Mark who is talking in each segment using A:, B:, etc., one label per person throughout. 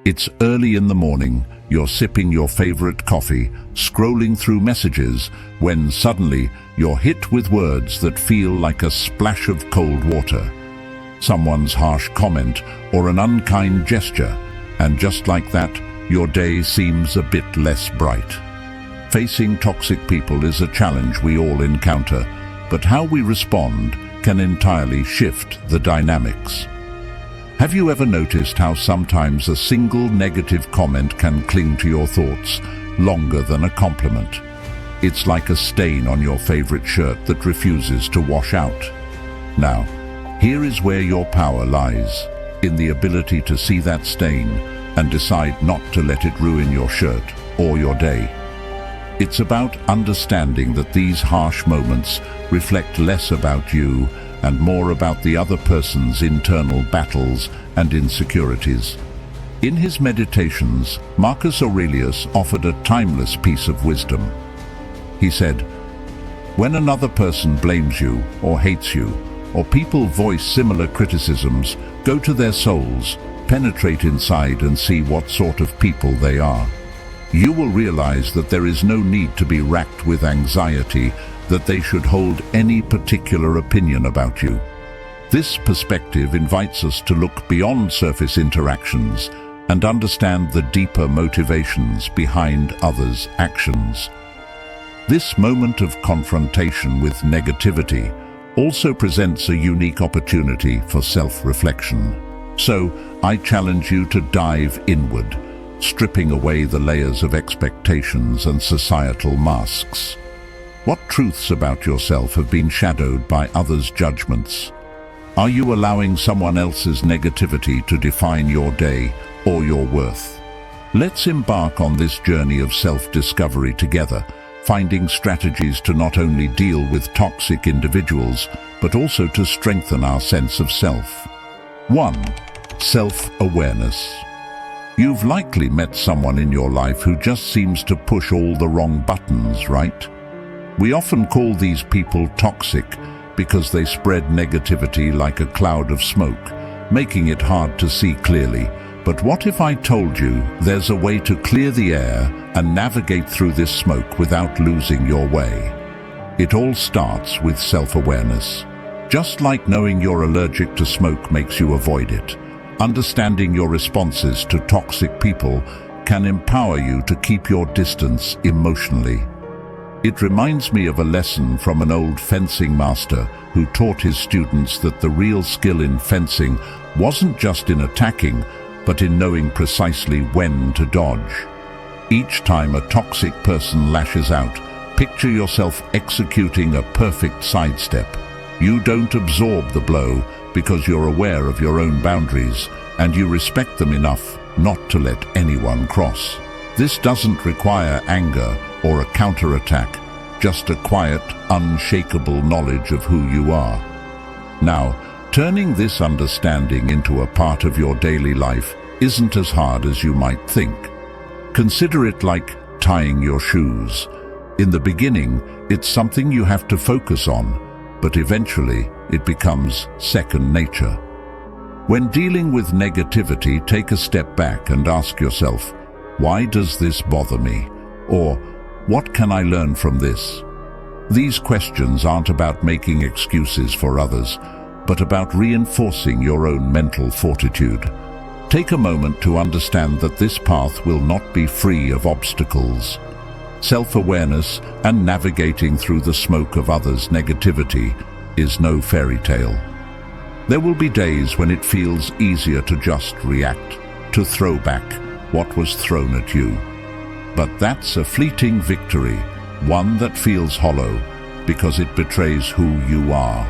A: It's early in the morning, you're sipping your favorite coffee, scrolling through messages, when suddenly you're hit with words that feel like a splash of cold water. Someone's harsh comment or an unkind gesture, and just like that, your day seems a bit less bright. Facing toxic people is a challenge we all encounter, but how we respond can entirely shift the dynamics. Have you ever noticed how sometimes a single negative comment can cling to your thoughts longer than a compliment? It's like a stain on your favorite shirt that refuses to wash out. Now, here is where your power lies, in the ability to see that stain and decide not to let it ruin your shirt or your day. It's about understanding that these harsh moments reflect less about you and more about the other person's internal battles and insecurities. In his meditations, Marcus Aurelius offered a timeless piece of wisdom. He said, "When another person blames you or hates you, or people voice similar criticisms, go to their souls, penetrate inside and see what sort of people they are. You will realize that there is no need to be racked with anxiety that they should hold any particular opinion about you." This perspective invites us to look beyond surface interactions and understand the deeper motivations behind others' actions. This moment of confrontation with negativity also presents a unique opportunity for self-reflection. So, I challenge you to dive inward, stripping away the layers of expectations and societal masks. What truths about yourself have been shadowed by others' judgments? Are you allowing someone else's negativity to define your day or your worth? Let's embark on this journey of self-discovery together, finding strategies to not only deal with toxic individuals, but also to strengthen our sense of self. 1. Self-awareness. You've likely met someone in your life who just seems to push all the wrong buttons, right? We often call these people toxic because they spread negativity like a cloud of smoke, making it hard to see clearly. But what if I told you there's a way to clear the air and navigate through this smoke without losing your way? It all starts with self-awareness. Just like knowing you're allergic to smoke makes you avoid it, understanding your responses to toxic people can empower you to keep your distance emotionally. It reminds me of a lesson from an old fencing master who taught his students that the real skill in fencing wasn't just in attacking, but in knowing precisely when to dodge. Each time a toxic person lashes out, picture yourself executing a perfect sidestep. You don't absorb the blow because you're aware of your own boundaries and you respect them enough not to let anyone cross. This doesn't require anger or a counterattack, just a quiet, unshakable knowledge of who you are. Now, turning this understanding into a part of your daily life isn't as hard as you might think. Consider it like tying your shoes. In the beginning, it's something you have to focus on, but eventually it becomes second nature. When dealing with negativity, take a step back and ask yourself, why does this bother me? Or, what can I learn from this? These questions aren't about making excuses for others, but about reinforcing your own mental fortitude. Take a moment to understand that this path will not be free of obstacles. Self-awareness and navigating through the smoke of others' negativity is no fairy tale. There will be days when it feels easier to just react, to throw back what was thrown at you. But that's a fleeting victory, one that feels hollow because it betrays who you are.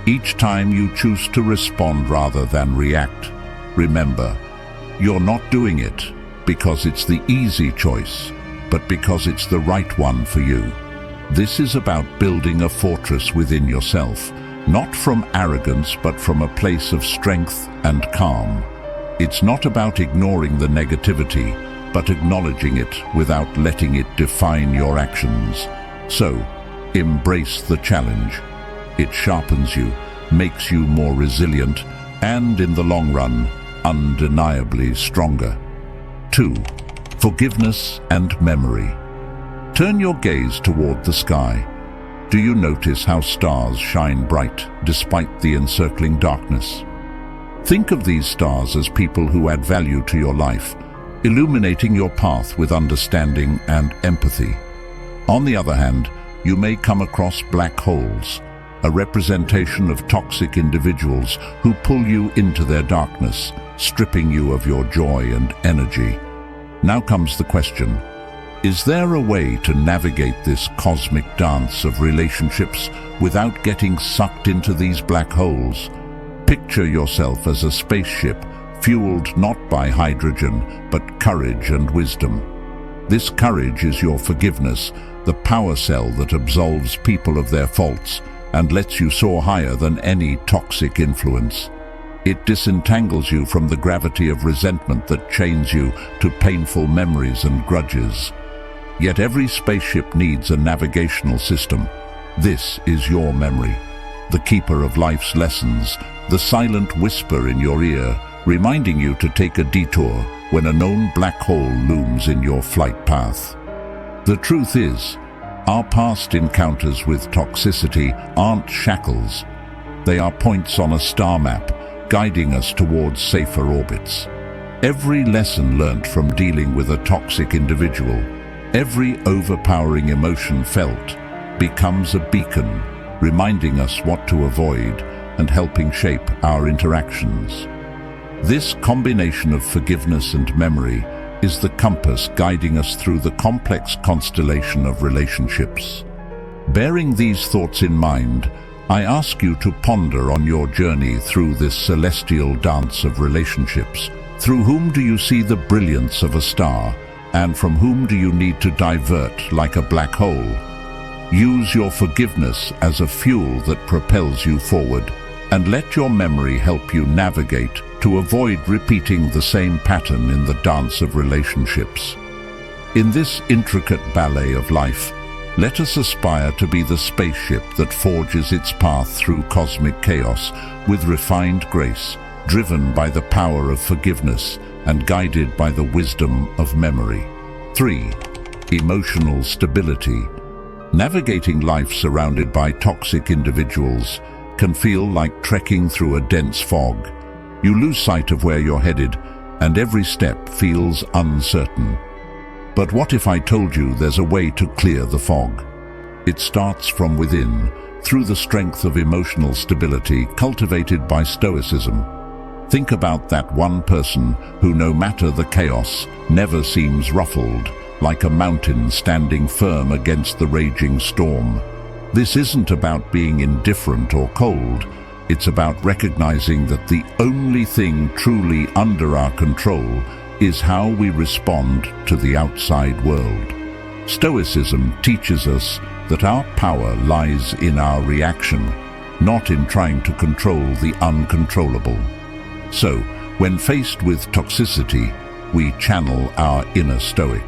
A: Each time you choose to respond rather than react, remember, you're not doing it because it's the easy choice, but because it's the right one for you. This is about building a fortress within yourself, not from arrogance but from a place of strength and calm. It's not about ignoring the negativity, but acknowledging it without letting it define your actions. So, embrace the challenge. It sharpens you, makes you more resilient, and in the long run, undeniably stronger. 2. Forgiveness and memory. Turn your gaze toward the sky. Do you notice how stars shine bright despite the encircling darkness? Think of these stars as people who add value to your life, illuminating your path with understanding and empathy. On the other hand, you may come across black holes, a representation of toxic individuals who pull you into their darkness, stripping you of your joy and energy. Now comes the question, is there a way to navigate this cosmic dance of relationships without getting sucked into these black holes? Picture yourself as a spaceship fueled not by hydrogen, but courage and wisdom. This courage is your forgiveness, the power cell that absolves people of their faults and lets you soar higher than any toxic influence. It disentangles you from the gravity of resentment that chains you to painful memories and grudges. Yet every spaceship needs a navigational system. This is your memory, the keeper of life's lessons, the silent whisper in your ear, reminding you to take a detour when a known black hole looms in your flight path. The truth is, our past encounters with toxicity aren't shackles. They are points on a star map, guiding us towards safer orbits. Every lesson learnt from dealing with a toxic individual, every overpowering emotion felt, becomes a beacon, reminding us what to avoid and helping shape our interactions. This combination of forgiveness and memory is the compass guiding us through the complex constellation of relationships. Bearing these thoughts in mind, I ask you to ponder on your journey through this celestial dance of relationships. Through whom do you see the brilliance of a star, and from whom do you need to divert like a black hole? Use your forgiveness as a fuel that propels you forward, and let your memory help you navigate to avoid repeating the same pattern in the dance of relationships. In this intricate ballet of life, let us aspire to be the spaceship that forges its path through cosmic chaos with refined grace, driven by the power of forgiveness and guided by the wisdom of memory. 3. Emotional stability. Navigating life surrounded by toxic individuals can feel like trekking through a dense fog. You lose sight of where you're headed, and every step feels uncertain. But what if I told you there's a way to clear the fog? It starts from within, through the strength of emotional stability cultivated by Stoicism. Think about that one person who, no matter the chaos, never seems ruffled, like a mountain standing firm against the raging storm. This isn't about being indifferent or cold. It's about recognizing that the only thing truly under our control is how we respond to the outside world. Stoicism teaches us that our power lies in our reaction, not in trying to control the uncontrollable. So, when faced with toxicity, we channel our inner Stoic.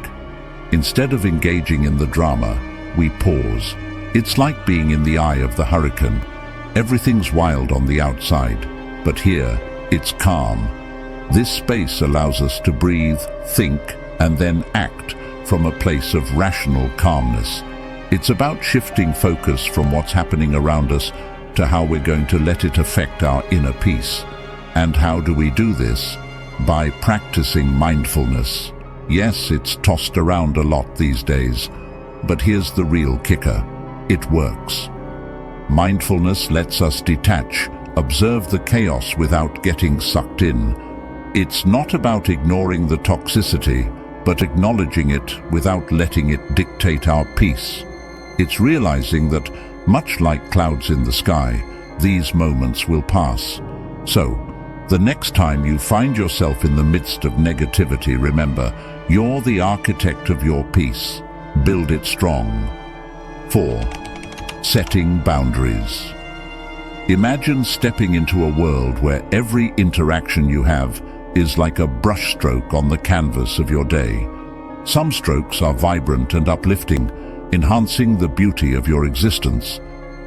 A: Instead of engaging in the drama, we pause. It's like being in the eye of the hurricane. Everything's wild on the outside, but here, it's calm. This space allows us to breathe, think, and then act from a place of rational calmness. It's about shifting focus from what's happening around us to how we're going to let it affect our inner peace. And how do we do this? By practicing mindfulness. Yes, it's tossed around a lot these days, but here's the real kicker. It works. Mindfulness lets us detach, observe the chaos without getting sucked in. It's not about ignoring the toxicity, but acknowledging it without letting it dictate our peace. It's realizing that, much like clouds in the sky, these moments will pass. So, the next time you find yourself in the midst of negativity, remember, you're the architect of your peace. Build it strong. 4. Setting boundaries. Imagine stepping into a world where every interaction you have is like a brushstroke on the canvas of your day. Some strokes are vibrant and uplifting, enhancing the beauty of your existence.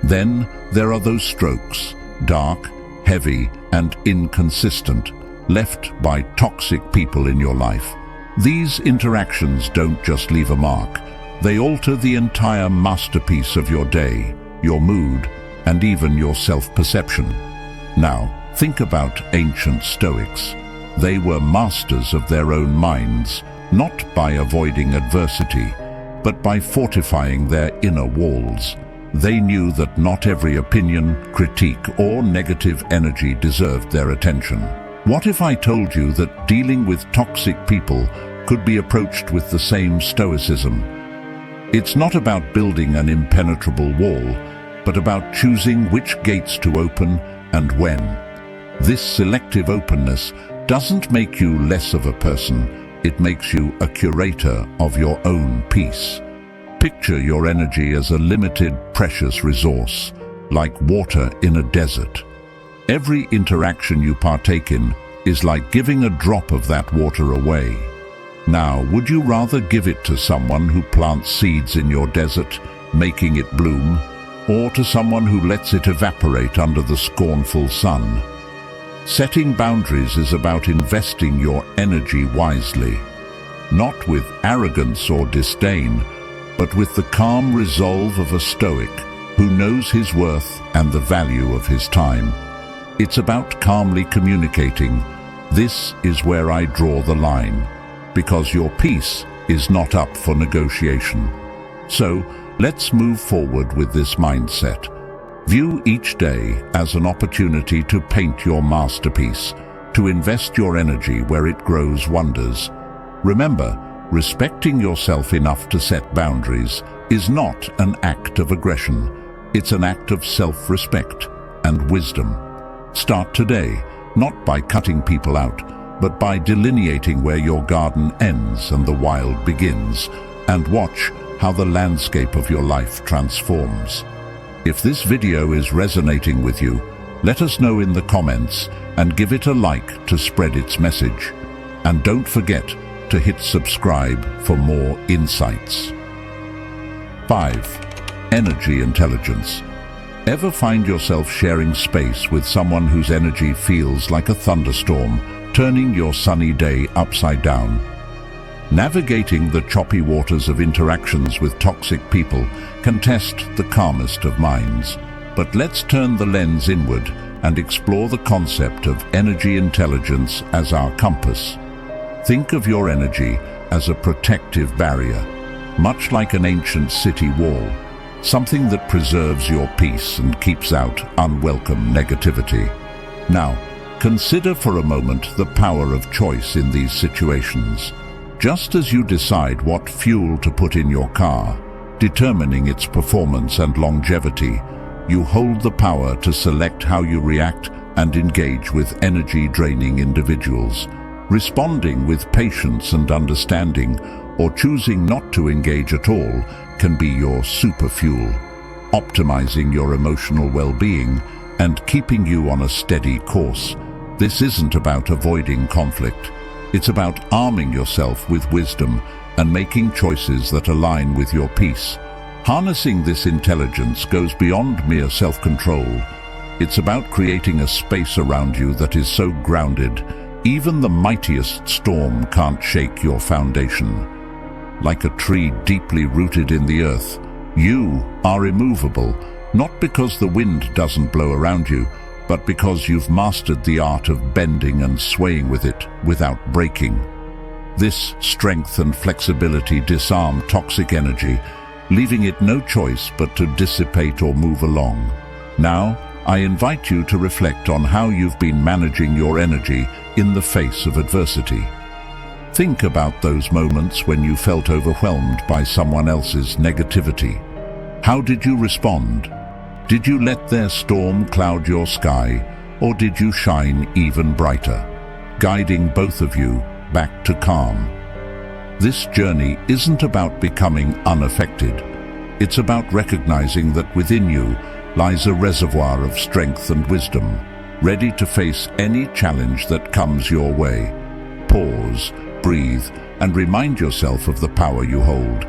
A: Then there are those strokes, dark, heavy, and inconsistent, left by toxic people in your life. These interactions don't just leave a mark, they alter the entire masterpiece of your day, your mood, and even your self-perception. Now, think about ancient Stoics. They were masters of their own minds, not by avoiding adversity, but by fortifying their inner walls. They knew that not every opinion, critique, or negative energy deserved their attention. What if I told you that dealing with toxic people could be approached with the same stoicism? It's not about building an impenetrable wall, but about choosing which gates to open and when. This selective openness doesn't make you less of a person, it makes you a curator of your own peace. Picture your energy as a limited, precious resource, like water in a desert. Every interaction you partake in is like giving a drop of that water away. Now, would you rather give it to someone who plants seeds in your desert, making it bloom, or to someone who lets it evaporate under the scornful sun? Setting boundaries is about investing your energy wisely, not with arrogance or disdain, but with the calm resolve of a Stoic who knows his worth and the value of his time. It's about calmly communicating, "This is where I draw the line," because your peace is not up for negotiation. So, let's move forward with this mindset. View each day as an opportunity to paint your masterpiece, to invest your energy where it grows wonders. Remember, respecting yourself enough to set boundaries is not an act of aggression. It's an act of self-respect and wisdom. Start today, not by cutting people out, but by delineating where your garden ends and the wild begins, and watch how the landscape of your life transforms. If this video is resonating with you, let us know in the comments and give it a like to spread its message. And don't forget to hit subscribe for more insights. 5. Energy intelligence. Ever find yourself sharing space with someone whose energy feels like a thunderstorm, turning your sunny day upside down? Navigating the choppy waters of interactions with toxic people can test the calmest of minds. But let's turn the lens inward and explore the concept of energy intelligence as our compass. Think of your energy as a protective barrier, much like an ancient city wall, something that preserves your peace and keeps out unwelcome negativity. Now, consider for a moment the power of choice in these situations. Just as you decide what fuel to put in your car, determining its performance and longevity, you hold the power to select how you react and engage with energy-draining individuals. Responding with patience and understanding, or choosing not to engage at all, can be your superfuel, optimizing your emotional well-being and keeping you on a steady course. This isn't about avoiding conflict. It's about arming yourself with wisdom and making choices that align with your peace. Harnessing this intelligence goes beyond mere self-control. It's about creating a space around you that is so grounded, even the mightiest storm can't shake your foundation. Like a tree deeply rooted in the earth, you are immovable, not because the wind doesn't blow around you, but because you've mastered the art of bending and swaying with it without breaking. This strength and flexibility disarm toxic energy, leaving it no choice but to dissipate or move along. Now, I invite you to reflect on how you've been managing your energy in the face of adversity. Think about those moments when you felt overwhelmed by someone else's negativity. How did you respond? Did you let their storm cloud your sky, or did you shine even brighter, guiding both of you back to calm? This journey isn't about becoming unaffected. It's about recognizing that within you lies a reservoir of strength and wisdom, ready to face any challenge that comes your way. Pause, breathe, and remind yourself of the power you hold.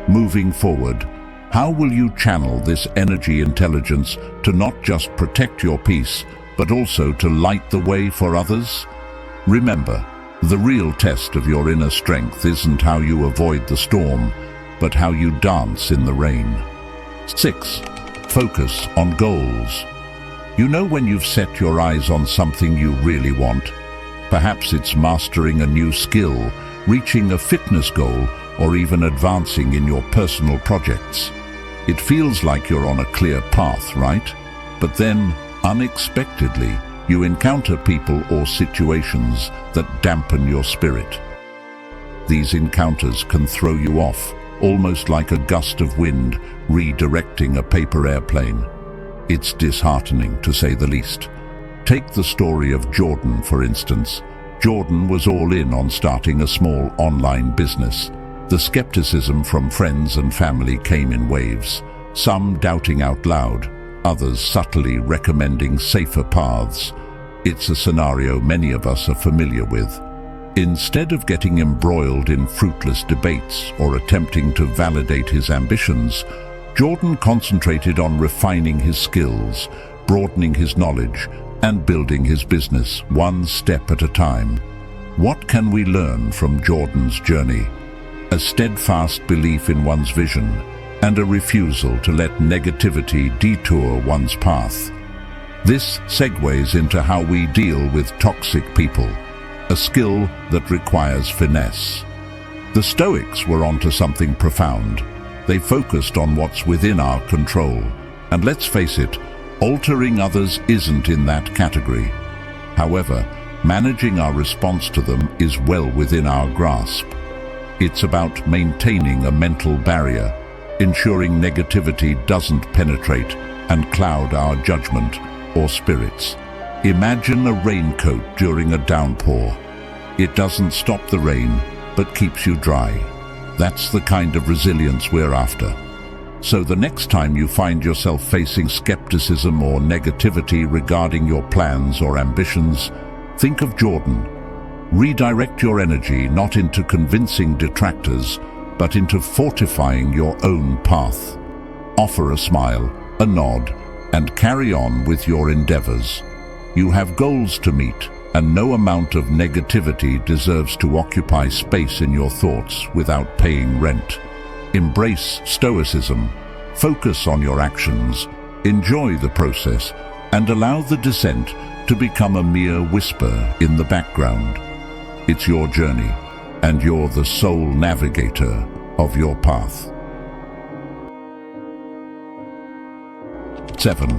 A: Moving forward, how will you channel this energy intelligence to not just protect your peace, but also to light the way for others? Remember, the real test of your inner strength isn't how you avoid the storm, but how you dance in the rain. 6. Focus on goals. You know when you've set your eyes on something you really want? Perhaps it's mastering a new skill, reaching a fitness goal, or even advancing in your personal projects. It feels like you're on a clear path, right? But then, unexpectedly, you encounter people or situations that dampen your spirit. These encounters can throw you off, almost like a gust of wind redirecting a paper airplane. It's disheartening, to say the least. Take the story of Jordan, for instance. Jordan was all in on starting a small online business. The skepticism from friends and family came in waves, some doubting out loud, others subtly recommending safer paths. It's a scenario many of us are familiar with. Instead of getting embroiled in fruitless debates or attempting to validate his ambitions, Jordan concentrated on refining his skills, broadening his knowledge, and building his business one step at a time. What can we learn from Jordan's journey? A steadfast belief in one's vision and a refusal to let negativity detour one's path. This segues into how we deal with toxic people, a skill that requires finesse. The Stoics were onto something profound. They focused on what's within our control. And let's face it, altering others isn't in that category. However, managing our response to them is well within our grasp. It's about maintaining a mental barrier, ensuring negativity doesn't penetrate and cloud our judgment or spirits. Imagine a raincoat during a downpour. It doesn't stop the rain, but keeps you dry. That's the kind of resilience we're after. So the next time you find yourself facing skepticism or negativity regarding your plans or ambitions, think of Jordan. Redirect your energy not into convincing detractors, but into fortifying your own path. Offer a smile, a nod, and carry on with your endeavors. You have goals to meet, and no amount of negativity deserves to occupy space in your thoughts without paying rent. Embrace Stoicism, focus on your actions, enjoy the process, and allow the descent to become a mere whisper in the background. It's your journey, and you're the sole navigator of your path. 7.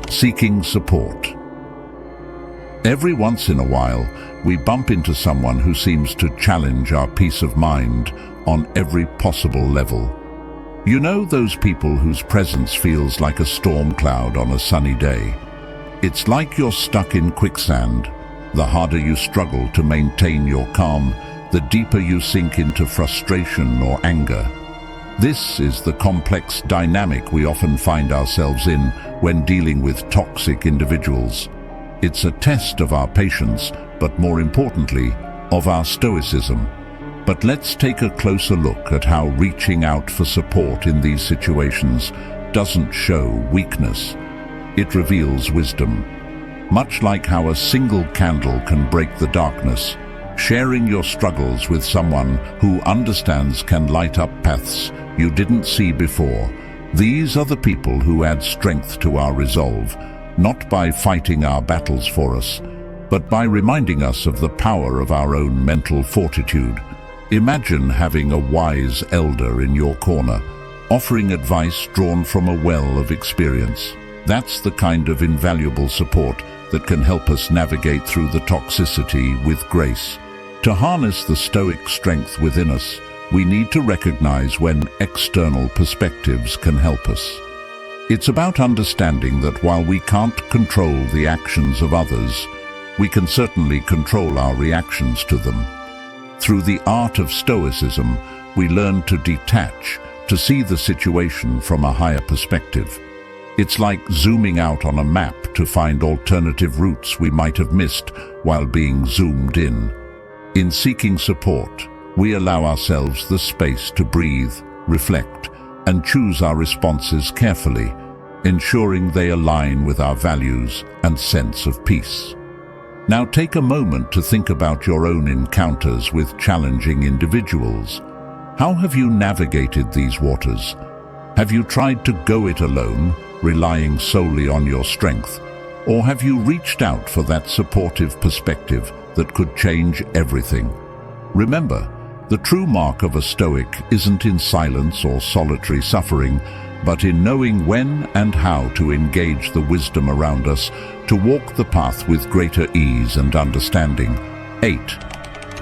A: Seeking support. Every once in a while, we bump into someone who seems to challenge our peace of mind on every possible level. You know those people whose presence feels like a storm cloud on a sunny day? It's like you're stuck in quicksand. The harder you struggle to maintain your calm, the deeper you sink into frustration or anger. This is the complex dynamic we often find ourselves in when dealing with toxic individuals. It's a test of our patience, but more importantly, of our stoicism. But let's take a closer look at how reaching out for support in these situations doesn't show weakness. It reveals wisdom. Much like how a single candle can break the darkness, sharing your struggles with someone who understands can light up paths you didn't see before. These are the people who add strength to our resolve, not by fighting our battles for us, but by reminding us of the power of our own mental fortitude. Imagine having a wise elder in your corner, offering advice drawn from a well of experience. That's the kind of invaluable support that can help us navigate through the toxicity with grace. To harness the stoic strength within us, we need to recognize when external perspectives can help us. It's about understanding that while we can't control the actions of others, we can certainly control our reactions to them. Through the art of stoicism, we learn to detach, to see the situation from a higher perspective. It's like zooming out on a map to find alternative routes we might have missed while being zoomed in. In seeking support, we allow ourselves the space to breathe, reflect, and choose our responses carefully, ensuring they align with our values and sense of peace. Now take a moment to think about your own encounters with challenging individuals. How have you navigated these waters? Have you tried to go it alone, relying solely on your strength? Or have you reached out for that supportive perspective that could change everything? Remember, the true mark of a Stoic isn't in silence or solitary suffering, but in knowing when and how to engage the wisdom around us to walk the path with greater ease and understanding. 8.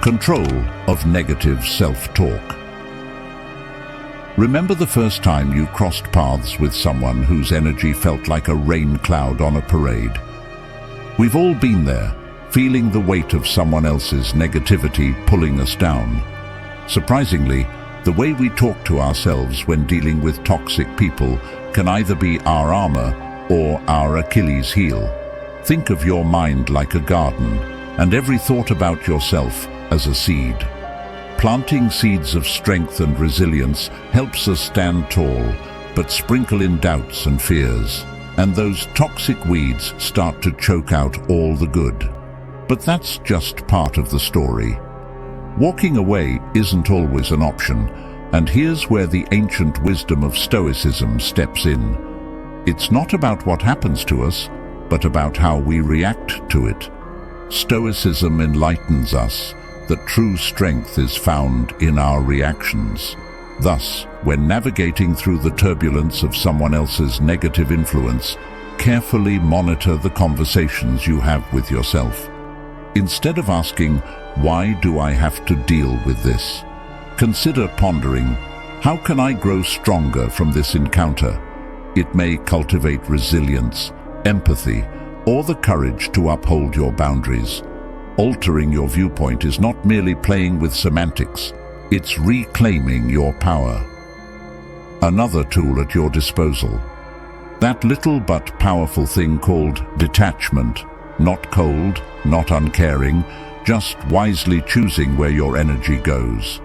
A: Control of negative self-talk. Remember the first time you crossed paths with someone whose energy felt like a rain cloud on a parade? We've all been there, feeling the weight of someone else's negativity pulling us down. Surprisingly, the way we talk to ourselves when dealing with toxic people can either be our armor or our Achilles heel. Think of your mind like a garden, and every thought about yourself as a seed. Planting seeds of strength and resilience helps us stand tall, but sprinkle in doubts and fears, and those toxic weeds start to choke out all the good. But that's just part of the story. Walking away isn't always an option, and here's where the ancient wisdom of Stoicism steps in. It's not about what happens to us, but about how we react to it. Stoicism enlightens us that true strength is found in our reactions. Thus, when navigating through the turbulence of someone else's negative influence, carefully monitor the conversations you have with yourself. Instead of asking, "Why do I have to deal with this?" consider pondering, "How can I grow stronger from this encounter?" It may cultivate resilience, empathy, or the courage to uphold your boundaries. Altering your viewpoint is not merely playing with semantics, it's reclaiming your power. Another tool at your disposal. That little but powerful thing called detachment. Not cold, not uncaring, just wisely choosing where your energy goes.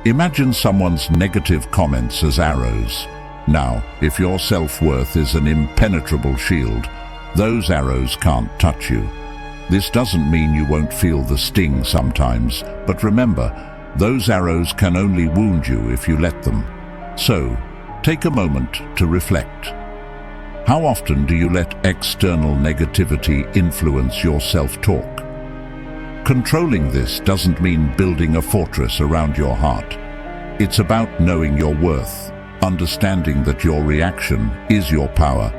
A: Imagine someone's negative comments as arrows. Now, if your self-worth is an impenetrable shield, those arrows can't touch you. This doesn't mean you won't feel the sting sometimes, but remember, those arrows can only wound you if you let them. So, take a moment to reflect. How often do you let external negativity influence your self-talk? Controlling this doesn't mean building a fortress around your heart. It's about knowing your worth, understanding that your reaction is your power,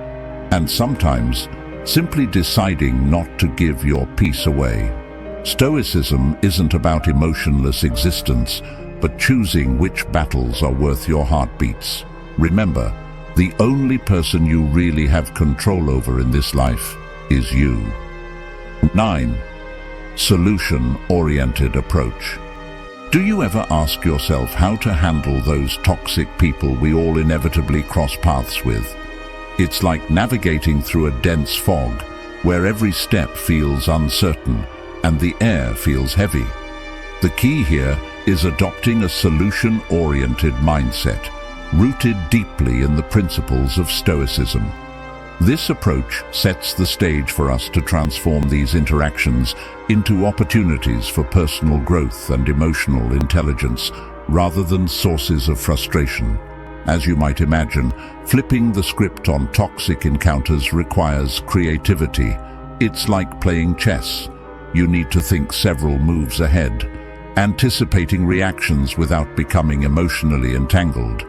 A: and sometimes simply deciding not to give your peace away. Stoicism isn't about emotionless existence, but choosing which battles are worth your heartbeats. Remember, the only person you really have control over in this life is you. 9. Solution-oriented approach. Do you ever ask yourself how to handle those toxic people we all inevitably cross paths with? It's like navigating through a dense fog, where every step feels uncertain and the air feels heavy. The key here is adopting a solution-oriented mindset, rooted deeply in the principles of Stoicism. This approach sets the stage for us to transform these interactions into opportunities for personal growth and emotional intelligence, rather than sources of frustration. As you might imagine, flipping the script on toxic encounters requires creativity. It's like playing chess. You need to think several moves ahead, anticipating reactions without becoming emotionally entangled.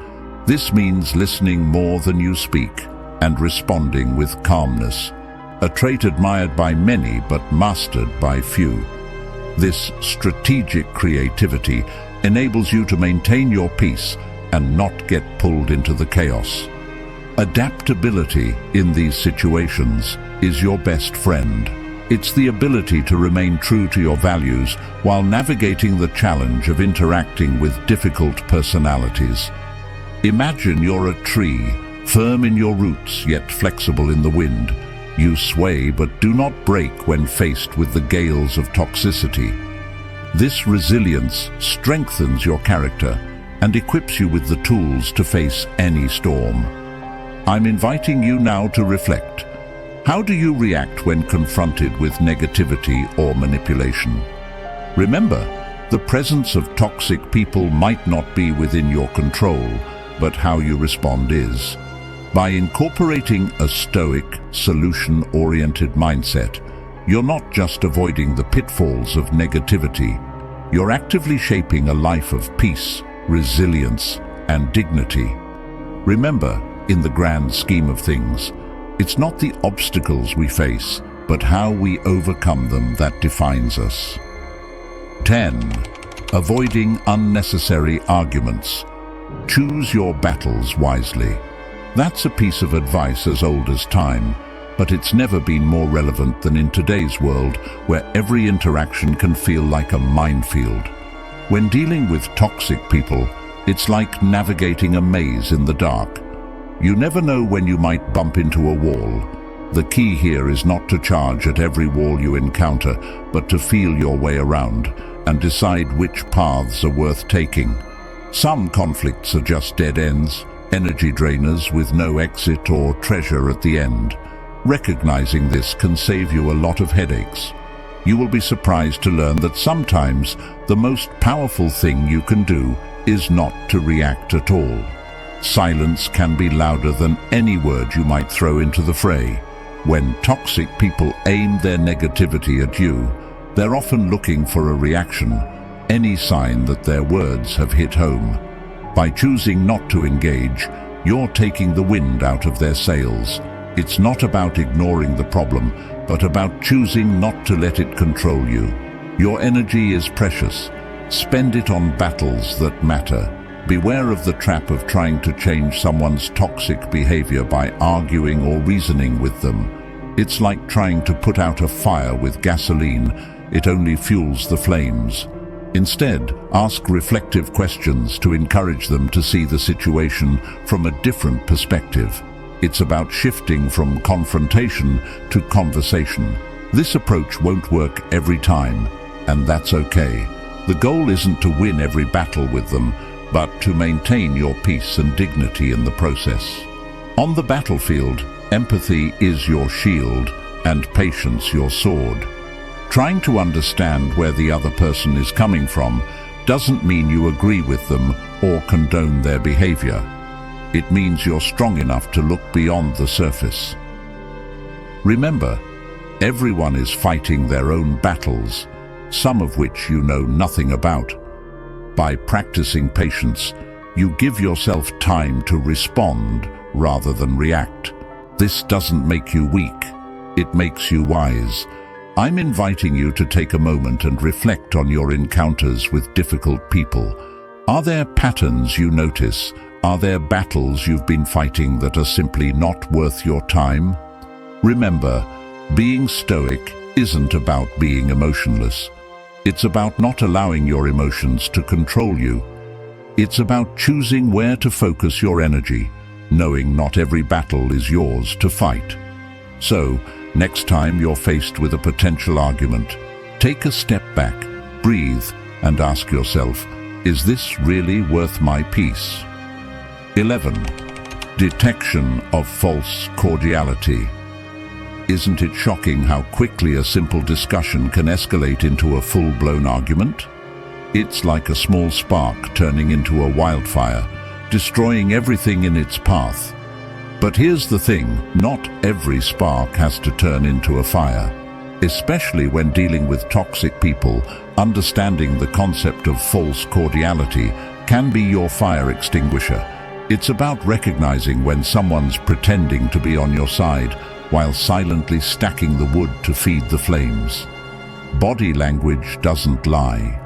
A: This means listening more than you speak and responding with calmness, a trait admired by many but mastered by few. This strategic creativity enables you to maintain your peace and not get pulled into the chaos. Adaptability in these situations is your best friend. It's the ability to remain true to your values while navigating the challenge of interacting with difficult personalities. Imagine you're a tree, firm in your roots yet flexible in the wind. You sway but do not break when faced with the gales of toxicity. This resilience strengthens your character and equips you with the tools to face any storm. I'm inviting you now to reflect. How do you react when confronted with negativity or manipulation? Remember, the presence of toxic people might not be within your control, but how you respond is. By incorporating a Stoic, solution-oriented mindset, you're not just avoiding the pitfalls of negativity, you're actively shaping a life of peace, resilience, and dignity. Remember, in the grand scheme of things, it's not the obstacles we face, but how we overcome them that defines us. 10. Avoiding unnecessary arguments. Choose your battles wisely. That's a piece of advice as old as time, but it's never been more relevant than in today's world, where every interaction can feel like a minefield. When dealing with toxic people, it's like navigating a maze in the dark. You never know when you might bump into a wall. The key here is not to charge at every wall you encounter, but to feel your way around and decide which paths are worth taking. Some conflicts are just dead ends, energy drainers with no exit or treasure at the end. Recognizing this can save you a lot of headaches. You will be surprised to learn that sometimes the most powerful thing you can do is not to react at all. Silence can be louder than any word you might throw into the fray. When toxic people aim their negativity at you, they're often looking for a reaction, any sign that their words have hit home. By choosing not to engage, you're taking the wind out of their sails. It's not about ignoring the problem, but about choosing not to let it control you. Your energy is precious. Spend it on battles that matter. Beware of the trap of trying to change someone's toxic behavior by arguing or reasoning with them. It's like trying to put out a fire with gasoline. It only fuels the flames. Instead, ask reflective questions to encourage them to see the situation from a different perspective. It's about shifting from confrontation to conversation. This approach won't work every time, and that's okay. The goal isn't to win every battle with them, but to maintain your peace and dignity in the process. On the battlefield, empathy is your shield and patience your sword. Trying to understand where the other person is coming from doesn't mean you agree with them or condone their behavior. It means you're strong enough to look beyond the surface. Remember, everyone is fighting their own battles, some of which you know nothing about. By practicing patience, you give yourself time to respond rather than react. This doesn't make you weak, it makes you wise. I'm inviting you to take a moment and reflect on your encounters with difficult people. Are there patterns you notice? Are there battles you've been fighting that are simply not worth your time? Remember, being stoic isn't about being emotionless. It's about not allowing your emotions to control you. It's about choosing where to focus your energy, knowing not every battle is yours to fight. So, next time you're faced with a potential argument, take a step back, breathe, and ask yourself, is this really worth my peace? 11. Detection of false cordiality. Isn't it shocking how quickly a simple discussion can escalate into a full-blown argument? It's like a small spark turning into a wildfire, destroying everything in its path. But here's the thing, not every spark has to turn into a fire. Especially when dealing with toxic people, understanding the concept of false cordiality can be your fire extinguisher. It's about recognizing when someone's pretending to be on your side while silently stacking the wood to feed the flames. Body language doesn't lie.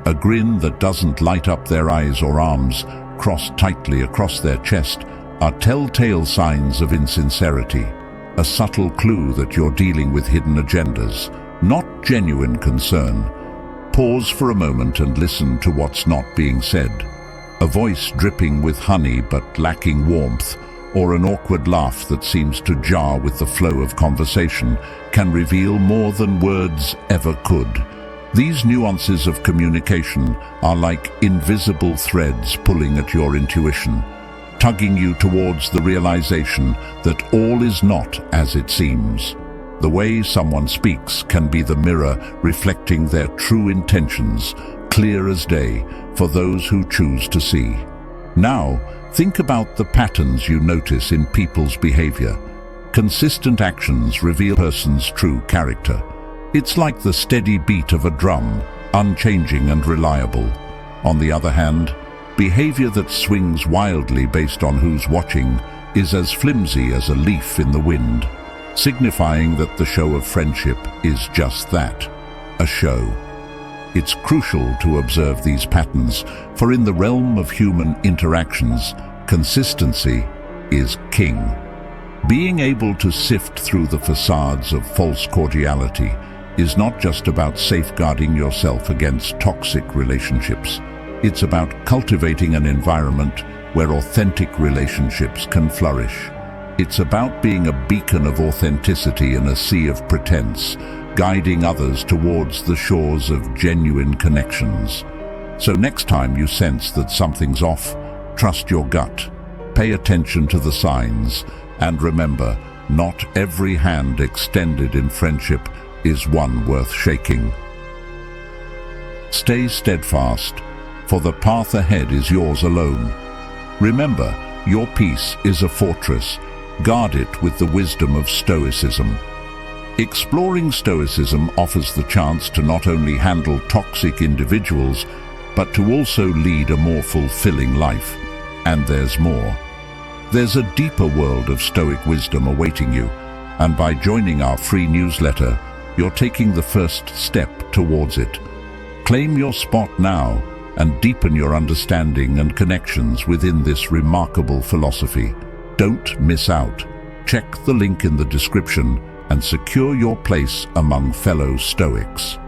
A: A grin that doesn't light up their eyes or arms crossed tightly across their chest are telltale signs of insincerity, a subtle clue that you're dealing with hidden agendas, not genuine concern. Pause for a moment and listen to what's not being said. A voice dripping with honey but lacking warmth, or an awkward laugh that seems to jar with the flow of conversation, can reveal more than words ever could. These nuances of communication are like invisible threads pulling at your intuition. tugging you towards the realization that all is not as it seems. The way someone speaks can be the mirror reflecting their true intentions, clear as day for those who choose to see. Now, think about the patterns you notice in people's behavior. Consistent actions reveal a person's true character. It's like the steady beat of a drum, unchanging and reliable. On the other hand, behavior that swings wildly based on who's watching is as flimsy as a leaf in the wind, signifying that the show of friendship is just that, a show. It's crucial to observe these patterns, for in the realm of human interactions, consistency is king. Being able to sift through the facades of false cordiality is not just about safeguarding yourself against toxic relationships. It's about cultivating an environment where authentic relationships can flourish. It's about being a beacon of authenticity in a sea of pretense, guiding others towards the shores of genuine connections. So next time you sense that something's off, trust your gut, pay attention to the signs, and remember, not every hand extended in friendship is one worth shaking. Stay steadfast, for the path ahead is yours alone. Remember, your peace is a fortress. Guard it with the wisdom of Stoicism. Exploring Stoicism offers the chance to not only handle toxic individuals, but to also lead a more fulfilling life. And there's more. There's a deeper world of Stoic wisdom awaiting you, and by joining our free newsletter, you're taking the first step towards it. Claim your spot now and deepen your understanding and connections within this remarkable philosophy. Don't miss out. Check the link in the description and secure your place among fellow Stoics.